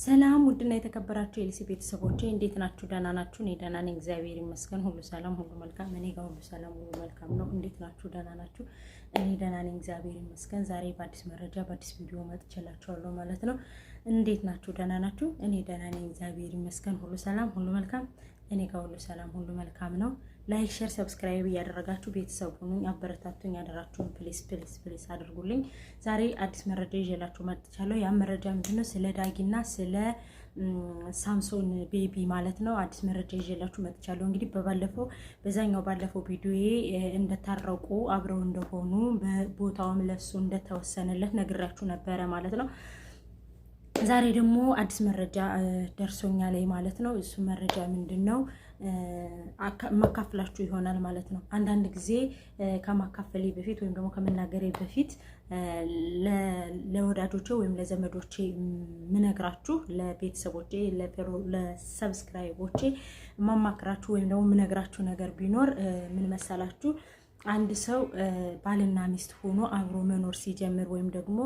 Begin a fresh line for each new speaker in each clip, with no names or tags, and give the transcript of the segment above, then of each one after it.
ሰላም ውድና የተከበራችሁ የልሲ ቤተሰቦቼ እንዴት ናችሁ? ደህና ናችሁ? እኔ ደህና ነኝ፣ እግዚአብሔር ይመስገን። ሁሉ ሰላም፣ ሁሉ መልካም። እኔ ጋር ሁሉ ሰላም፣ ሁሉ መልካም ነው። እንዴት ናችሁ? ደህና ናችሁ? እኔ ደህና ነኝ፣ እግዚአብሔር ይመስገን። ዛሬ በአዲስ መረጃ በአዲስ ቪዲዮ መጥቼላችኋለሁ ማለት ነው። እንዴት ናችሁ? ደህና ናችሁ? እኔ ደህና ነኝ፣ እግዚአብሔር ይመስገን። ሁሉ ሰላም፣ ሁሉ መልካም። እኔ ጋር ሁሉ ሰላም፣ ሁሉ መልካም ነው። ላይክ፣ ሼር፣ ሰብስክራይብ እያደረጋችሁ ቤተሰብ ሁኑኝ፣ አበረታቱኝ። ያደራችሁን ፕሊስ አድርጉልኝ። ዛሬ አዲስ መረጃ ይዤላችሁ መጥቻለሁ። ያ መረጃ ምንድነው? ስለ ዳጊና ስለ ሳምሶን ቤቢ ማለት ነው። አዲስ መረጃ ይዤላችሁ መጥቻለሁ። እንግዲህ ባለፈው ቪዲዮዬ እንደታረቁ አብረው እንደሆኑ በቦታውም ለሱ እንደተወሰነለት ነግራችሁ ነበረ ማለት ነው። ዛሬ ደግሞ አዲስ መረጃ ደርሶኛል ማለት ነው። እሱ መረጃ ምንድነው? ማካፈላችሁ ይሆናል ማለት ነው። አንዳንድ ጊዜ ከማካፈሌ በፊት ወይም ደግሞ ከመናገሬ በፊት ለወዳጆቼ ወይም ለዘመዶቼ ምነግራችሁ፣ ለቤተሰቦቼ ለሰብስክራይቦቼ ማማክራችሁ ወይም ደግሞ ምነግራችሁ ነገር ቢኖር ምን መሰላችሁ? አንድ ሰው ባልና ሚስት ሆኖ አብሮ መኖር ሲጀምር ወይም ደግሞ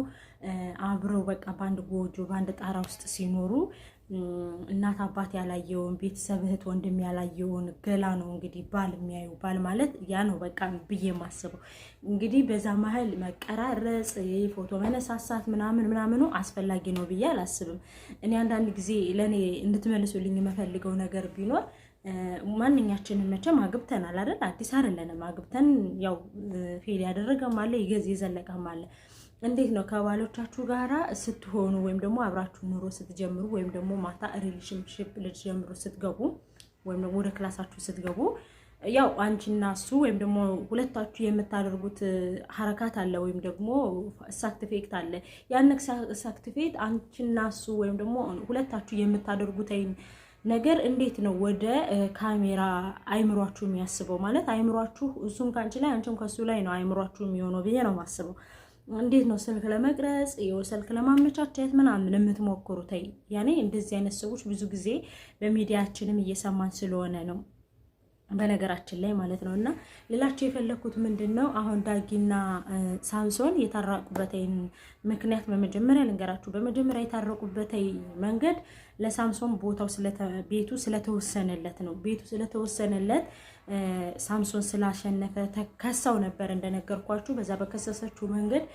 አብረው በቃ በአንድ ጎጆ በአንድ ጣራ ውስጥ ሲኖሩ እናት አባት ያላየውን ቤተሰብ እህት ወንድም ያላየውን ገላ ነው እንግዲህ ባል የሚያዩ። ባል ማለት ያ ነው በቃ ብዬ የማስበው። እንግዲህ በዛ መሀል መቀራረጽ፣ ፎቶ መነሳሳት ምናምኑ አስፈላጊ ነው ብዬ አላስብም። እኔ አንዳንድ ጊዜ ለእኔ እንድትመልሱልኝ የምፈልገው ነገር ቢኖር ማንኛችንም መቼም አግብተናል አይደል? አዲስ አይደለንም። አግብተን ያው ፌል ያደረገም አለ የዘለቀም አለ። እንዴት ነው ከባሎቻችሁ ጋራ ስትሆኑ ወይም ደግሞ አብራችሁ ኑሮ ስትጀምሩ ወይም ደግሞ ማታ ሪሌሽንሺፕ ልትጀምሩ ስትገቡ ወይም ደግሞ ወደ ክላሳችሁ ስትገቡ ያው አንቺና እሱ ወይም ደግሞ ሁለታችሁ የምታደርጉት ሐረካት አለ ወይም ደግሞ ሳክቲፌክት አለ። ያን ሳክቲፌክት አንቺና እሱ ወይም ደግሞ ሁለታችሁ የምታደርጉት ነገር እንዴት ነው ወደ ካሜራ አይምሯችሁ የሚያስበው? ማለት አይምሯችሁ እሱም ካንቺ ላይ አንቺም ከሱ ላይ ነው አይምሯችሁ የሚሆነው ብዬ ነው የማስበው። እንዴት ነው ስልክ ለመቅረጽ ስልክ ለማመቻቸት ምናምን የምትሞክሩት? ያኔ እንደዚህ አይነት ሰዎች ብዙ ጊዜ በሚዲያችንም እየሰማን ስለሆነ ነው በነገራችን ላይ ማለት ነው። እና ሌላቸው የፈለኩት ምንድነው አሁን ዳጊና ሳምሶን የታረቁበት ምክንያት በመጀመሪያ ልንገራችሁ። በመጀመሪያ የታረቁበት መንገድ ለሳምሶን ቤቱ ስለተወሰነለት ነው። ቤቱ ስለተወሰነለት ሳምሶን ስላሸነፈ ተከሳው ነበር እንደነገርኳችሁ። በዛ በከሰሰችው መንገድ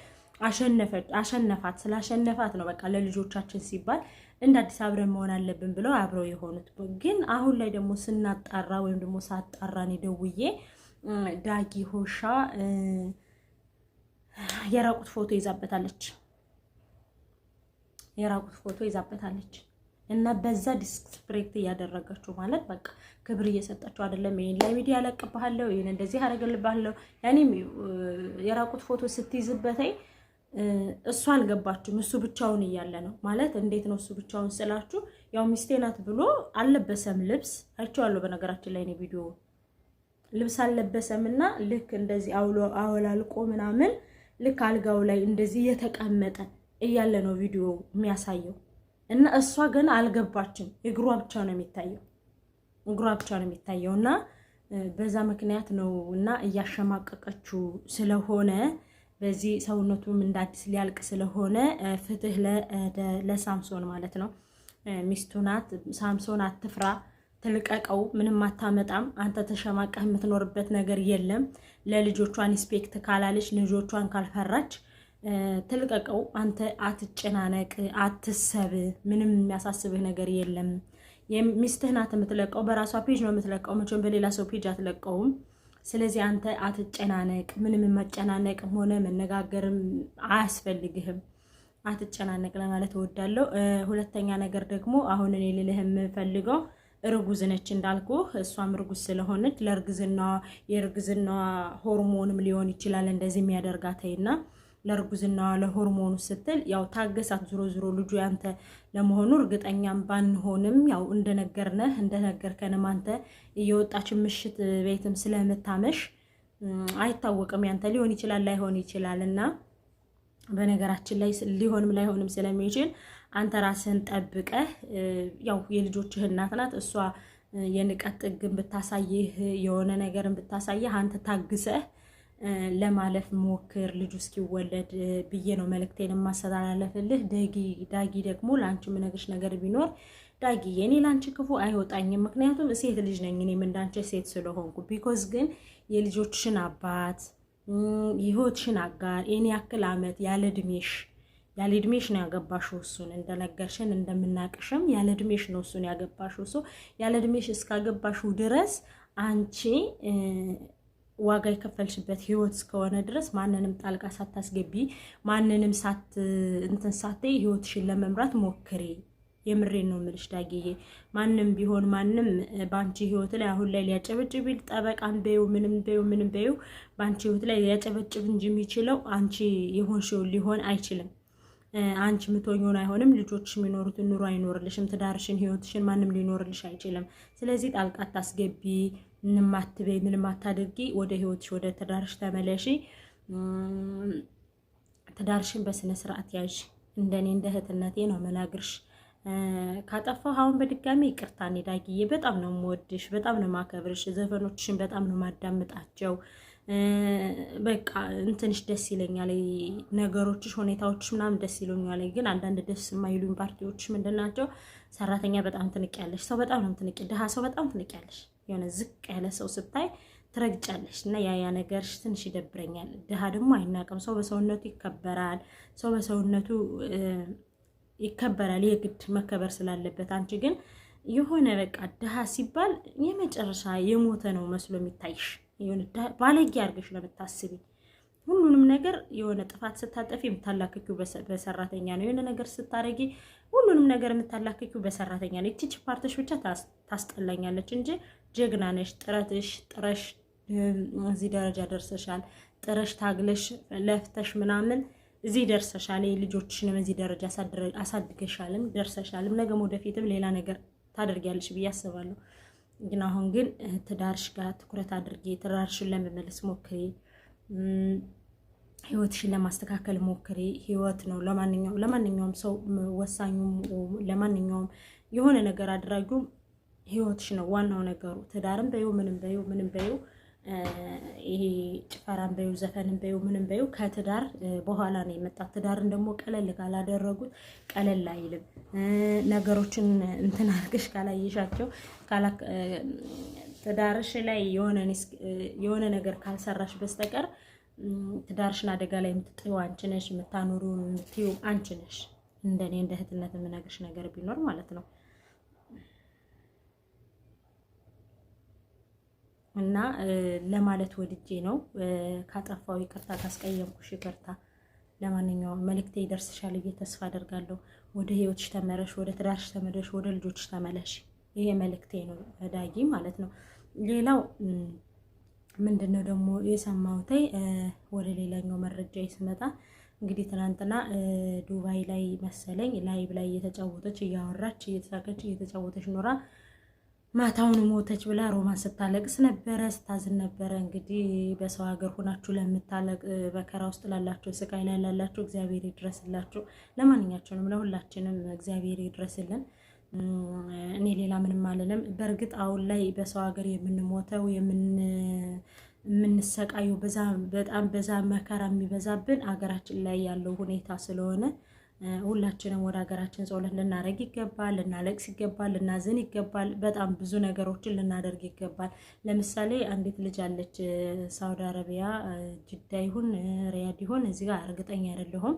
አሸነፋት። ስላሸነፋት ነው በቃ ለልጆቻችን ሲባል እንደ አዲስ አብረን መሆን አለብን ብለው አብረው የሆኑት። ግን አሁን ላይ ደግሞ ስናጣራ ወይም ደግሞ ሳጣራን ደውዬ ዳጊ ሆሻ የራቁት ፎቶ ይዛበታለች እና በዛ ዲስክስፕሬክት እያደረጋችሁ ማለት በቃ ክብር እየሰጣችሁ አይደለም። ይሄን ላይ ሚዲያ ያለቅብሃለሁ፣ ይሄን እንደዚህ አደረገልብሃለሁ። ያኔ የራቁት ፎቶ ስትይዝበት እሱ አልገባችም። እሱ ብቻውን እያለ ነው ማለት። እንዴት ነው እሱ ብቻውን ስላችሁ? ያው ሚስቴ ናት ብሎ አልለበሰም ልብስ አይቼዋለሁ። በነገራችን ላይ ነው ቪዲዮ ልብስ አልለበሰምና ልክ እንደዚህ አወላልቆ ምናምን ልክ አልጋው ላይ እንደዚህ የተቀመጠ እያለ ነው ቪዲዮ የሚያሳየው። እና እሷ ግን አልገባችም። እግሯ ብቻ ነው የሚታየው እና በዛ ምክንያት ነው እና እያሸማቀቀችው ስለሆነ በዚህ ሰውነቱም እንዳዲስ ሊያልቅ ስለሆነ ፍትህ ለሳምሶን ማለት ነው። ሚስቱ ናት። ሳምሶን አትፍራ፣ ትልቀቀው፣ ምንም አታመጣም። አንተ ተሸማቀህ የምትኖርበት ነገር የለም። ለልጆቿን ኢንስፔክት ካላለች ልጆቿን ካልፈራች ትልቀቀው። አንተ አትጨናነቅ፣ አትሰብ፣ ምንም የሚያሳስብህ ነገር የለም። ሚስትህ ናት የምትለቀው፣ በራሷ ፔጅ ነው የምትለቀው፣ መቼም በሌላ ሰው ፔጅ አትለቀውም። ስለዚህ አንተ አትጨናነቅ። ምንም መጨናነቅም ሆነ መነጋገርም አያስፈልግህም። አትጨናነቅ ለማለት እወዳለሁ። ሁለተኛ ነገር ደግሞ አሁን እኔ ልልህ የምፈልገው እርጉዝ ነች እንዳልኩ፣ እሷም እርጉዝ ስለሆነች የእርግዝና ሆርሞንም ሊሆን ይችላል እንደዚህ የሚያደርጋትና ለእርጉዝና ለሆርሞኑ ስትል ያው ታገሳት። ዞሮ ልጁ ያንተ ለመሆኑ እርግጠኛም ባንሆንም ያው እንደነገርከንም አንተ እየወጣች ምሽት ቤትም ስለምታመሽ አይታወቅም። ያንተ ሊሆን ይችላል ላይሆን ይችላል። እና በነገራችን ላይ ሊሆንም ላይሆንም ስለሚችል አንተ ራስህን ጠብቀህ ያው የልጆችህ እናት ናት እሷ የንቀት ጥግን ብታሳይህ የሆነ ነገርን ብታሳይህ አንተ ታግሰህ ለማለፍ ሞክር ልጁ እስኪወለድ ብዬ ነው መልእክቴን ማስተላለፍልህ። ዳጊ ደግሞ ላንቺ ምነግርሽ ነገር ቢኖር ዳጊ የኔ ላንቺ ክፉ አይወጣኝም፣ ምክንያቱም ሴት ልጅ ነኝ እኔም እንዳንቺ ሴት ስለሆንኩ። ቢኮዝ ግን የልጆችሽን አባት የህይወትሽን አጋር የኔ ያክል አመት ያለ እድሜሽ ነው ያገባሽው እሱን። እንደነገርሽን እንደምናቅሽም ያለ እድሜሽ ነው እሱን ያገባሽው። እሱ ያለ እድሜሽ እስካገባሽው ድረስ አንቺ ዋጋ የከፈልሽበት ህይወት እስከሆነ ድረስ ማንንም ጣልቃ ሳታስገቢ ማንንም ሳትይ ህይወትሽን ለመምራት ሞክሪ። የምሬን ነው የምልሽ ዳጊዬ። ማንም ቢሆን ማንም ባንቺ ህይወት ላይ አሁን ላይ ሊያጨበጭብ ጠበቃን በዩ ምንም በዩ ባንቺ ህይወት ላይ ሊያጨበጭብ እንጂ የሚችለው አንቺ የሆንሽው ሊሆን አይችልም። አንቺ ምትሆኚውን አይሆንም። ልጆችሽ የሚኖሩትን ኑሮ አይኖርልሽም። ትዳርሽን ህይወትሽን ማንም ሊኖርልሽ አይችልም። ስለዚህ ጣልቃ አታስገቢ፣ ምንም አትበይ፣ ምንም አታድርጊ። ወደ ህይወትሽ ወደ ትዳርሽ ተመለሺ። ትዳርሽን በስነ ስርዓት ያዥ። እንደኔ እንደ እህትነቴ ነው መናግርሽ። ካጠፋሁ አሁን በድጋሚ ይቅርታ። እኔ ዳጊዬ በጣም ነው የምወድሽ፣ በጣም ነው የማከብርሽ። ዘፈኖችሽን በጣም ነው የማዳምጣቸው። በቃ እንትንሽ ደስ ይለኛል፣ ነገሮችሽ፣ ሁኔታዎችሽ ምናምን ደስ ይሉኛል። ግን አንዳንድ ደስ የማይሉኝ ፓርቲዎችሽ ምንድናቸው? ሰራተኛ በጣም ትንቂያለሽ፣ ሰው በጣም ነው ትንቂ፣ ድሃ ሰው በጣም ትንቂያለሽ። የሆነ ዝቅ ያለ ሰው ስታይ ትረግጫለሽ እና ያ ነገርሽ ትንሽ ይደብረኛል። ድሃ ደግሞ አይናቅም። ሰው በሰውነቱ ይከበራል። ሰው በሰውነቱ ይከበራል የግድ መከበር ስላለበት። አንቺ ግን የሆነ በቃ ድሃ ሲባል የመጨረሻ የሞተ ነው መስሎ የሚታይሽ። የሆነ ባለጌ አድርገሽ ነው የምታስቢ። ሁሉንም ነገር የሆነ ጥፋት ስታጠፊ የምታላክኪው በሰራተኛ ነው። የሆነ ነገር ስታረጊ ሁሉንም ነገር የምታላክኪው በሰራተኛ ነው። እቺ ፓርትሽ ብቻ ታስጠላኛለች እንጂ ጀግና ነሽ። ጥረሽ እዚህ ደረጃ ደርሰሻል። ጥረሽ ታግለሽ ለፍተሽ ምናምን እዚህ ደርሰሻል። ልጆችሽንም እዚህ ደረጃ አሳድገሻልም ደርሰሻልም። ነገም ወደፊትም ሌላ ነገር ታደርጊያለሽ ብዬ አስባለሁ። ግን አሁን ግን ትዳርሽ ጋር ትኩረት አድርጊ። ትዳርሽን ለመመለስ ሞክሪ። ህይወትሽን ለማስተካከል ሞክሪ። ህይወት ነው ለማንኛውም ሰው ወሳኙ፣ ለማንኛውም የሆነ ነገር አድራጊው ህይወትሽ ነው ዋናው ነገሩ። ትዳርም በዩ ምንም በዩ ይሄ ጭፈራን በዩ ዘፈንን በዩ ምንም በዩ ከትዳር በኋላ ነው የመጣ። ትዳርን ደግሞ ቀለል ካላደረጉት ቀለል አይልም። ነገሮችን እንትን አድርገሽ ካላየሻቸው ትዳርሽ ላይ የሆነ ነገር ካልሰራሽ በስተቀር ትዳርሽን አደጋ ላይ የምትጥዩ አንቺ ነሽ፣ የምታኖሩ የምትዩ አንቺ ነሽ። እንደኔ እንደ እህትነት የምነግርሽ ነገር ቢኖር ማለት ነው። እና ለማለት ወድጄ ነው። ካጠፋው ይቅርታ፣ ካስቀየምኩሽ ይቅርታ። ለማንኛውም መልእክቴ ይደርስሻል ብዬ ተስፋ አደርጋለሁ። ወደ ህይወትሽ ተመለሽ፣ ወደ ትዳርሽ ተመለሽ፣ ወደ ልጆችሽ ተመለሽ። ይሄ መልእክቴ ነው ዳጊ ማለት ነው። ሌላው ምንድነው ደግሞ የሰማሁት ወደ ሌላኛው መረጃ ስመጣ እንግዲህ ትናንትና ዱባይ ላይ መሰለኝ ላይቭ ላይ እየተጫወተች እያወራች እየተሳቀች እየተጫወተች ኖራ ማታውን ሞተች ብላ ሮማን ስታለቅስ ነበረ፣ ስታዝን ነበረ። እንግዲህ በሰው ሀገር ሆናችሁ ለምታለቅ በከራ ውስጥ ላላችሁ፣ ስቃይ ላይ ላላችሁ እግዚአብሔር ይድረስላችሁ። ለማንኛቸውንም ለሁላችንም እግዚአብሔር ይድረስልን። እኔ ሌላ ምንም አልልም። በእርግጥ አሁን ላይ በሰው ሀገር የምንሞተው የምንሰቃየው በጣም በዛ መከራ የሚበዛብን ሀገራችን ላይ ያለው ሁኔታ ስለሆነ ሁላችንም ወደ ሀገራችን ጸሎት ልናደርግ ይገባል፣ ልናለቅስ ይገባል፣ ልናዝን ይገባል። በጣም ብዙ ነገሮችን ልናደርግ ይገባል። ለምሳሌ አንዲት ልጅ አለች ሳውዲ አረቢያ ጅዳ ይሁን ሪያድ ይሁን እዚህ ጋር እርግጠኛ አይደለሁም፣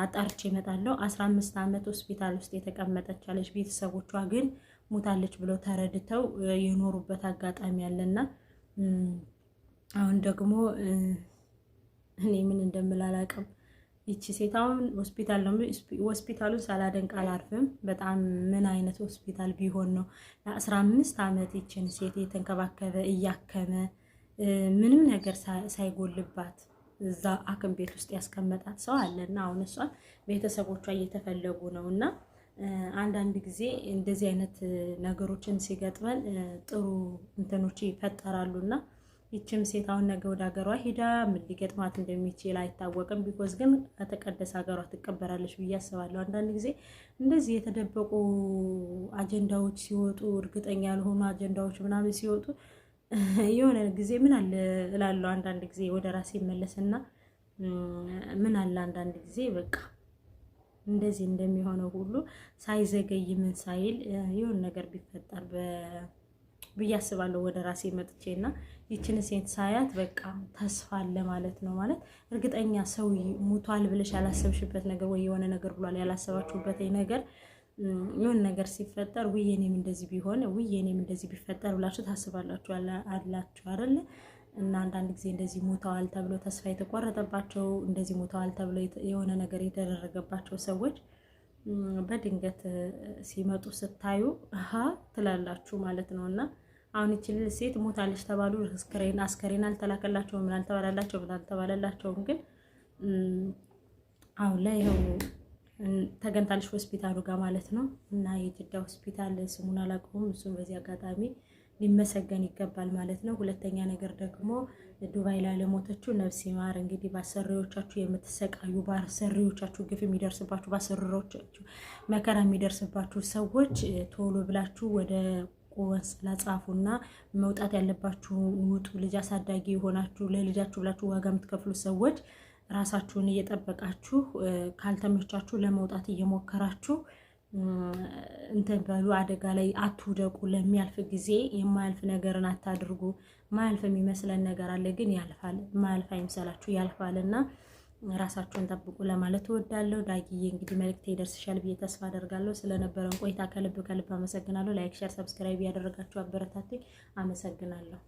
አጣርቼ እመጣለሁ። 15 ዓመት ሆስፒታል ውስጥ የተቀመጠች አለች። ቤተሰቦቿ ግን ሞታለች ብለው ተረድተው የኖሩበት አጋጣሚ አለና አሁን ደግሞ እኔ ምን እንደምላላቅም ይቺ ሴት አሁን ሆስፒታል ነው። ሆስፒታሉን ሳላደንቅ አላርፍም። በጣም ምን አይነት ሆስፒታል ቢሆን ነው ለ15 ዓመት ይችን ሴት የተንከባከበ እያከመ ምንም ነገር ሳይጎልባት እዛ ሐኪም ቤት ውስጥ ያስቀመጣት ሰው አለና አሁን እሷን ቤተሰቦቿ እየተፈለጉ ነውና አንዳንድ ጊዜ እንደዚህ አይነት ነገሮችን ሲገጥመን ጥሩ እንትኖች ይፈጠራሉና ይችም ሴት አሁን ነገ ወደ ሀገሯ ሄዳ ምን ሊገጥማት እንደሚችል አይታወቅም። ቢኮዝ ግን ከተቀደሰ ሀገሯ ትቀበራለች ብዬ አስባለሁ። አንዳንድ ጊዜ እንደዚህ የተደበቁ አጀንዳዎች ሲወጡ፣ እርግጠኛ ያልሆኑ አጀንዳዎች ምናምን ሲወጡ የሆነ ጊዜ ምን አለ እላለሁ አንዳንድ ጊዜ ወደ ራሴ መለስና ምን አለ አንዳንድ ጊዜ በቃ እንደዚህ እንደሚሆነው ሁሉ ሳይዘገይ ምን ሳይል የሆነ ነገር ቢፈጠር ብዬ አስባለሁ ወደ ራሴ መጥቼና ይችን ሴት ሳያት በቃ ተስፋ አለ ማለት ነው። ማለት እርግጠኛ ሰው ሙቷል ብለሽ ያላሰብሽበት ነገር ወይ የሆነ ነገር ብሏል ያላሰባችሁበት ነገር የሆነ ነገር ሲፈጠር ውይ እኔም እንደዚህ ቢሆን ውይ እኔም እንደዚህ ቢፈጠር ብላችሁ ታስባላችሁ አላችሁ አይደል? እና አንዳንድ ጊዜ እንደዚህ ሞተዋል ተብሎ ተስፋ የተቆረጠባቸው እንደዚህ ሞተዋል ተብሎ የሆነ ነገር የተደረገባቸው ሰዎች በድንገት ሲመጡ ስታዩ ትላላችሁ ማለት ነውና አሁን ይችል ሴት ሞታለች ተባሉ አስከሬን አልተላከላቸው ምን አልተባለላቸውም ግን አሁን ላይ ይሄው ተገንታለች ሆስፒታሉ ጋር ማለት ነው። እና የጅዳ ሆስፒታል ስሙን አላውቀውም፣ እሱም በዚህ አጋጣሚ ሊመሰገን ይገባል ማለት ነው። ሁለተኛ ነገር ደግሞ ዱባይ ላይ ለሞተችው ነፍስ ይማር። እንግዲህ ባሰሪዎቻችሁ የምትሰቃዩ ባሰሪዎቻችሁ ግፍ የሚደርስባችሁ ባሰሪዎቻችሁ መከራ የሚደርስባችሁ ሰዎች ቶሎ ብላችሁ ወደ ቆንስላ ጻፉና መውጣት ያለባችሁ ውጡ። ልጅ አሳዳጊ የሆናችሁ ለልጃችሁ ብላችሁ ዋጋ የምትከፍሉ ሰዎች ራሳችሁን እየጠበቃችሁ ካልተመቻችሁ ለመውጣት እየሞከራችሁ እንትን በሉ፣ አደጋ ላይ አትውደቁ። ለሚያልፍ ጊዜ የማያልፍ ነገርን አታድርጉ። ማያልፍ የሚመስለን ነገር አለ፣ ግን ያልፋል። ማያልፍ አይምሰላችሁ፣ ያልፋልና ራሳችሁን ጠብቁ ለማለት እወዳለሁ። ዳጊዬ እንግዲህ መልእክቴ ይደርስሻል ብዬ ተስፋ አደርጋለሁ። ስለነበረን ቆይታ ከልብ አመሰግናለሁ። ላይክ፣ ሼር፣ ሰብስክራይብ ያደረጋችሁ አበረታቱኝ። አመሰግናለሁ።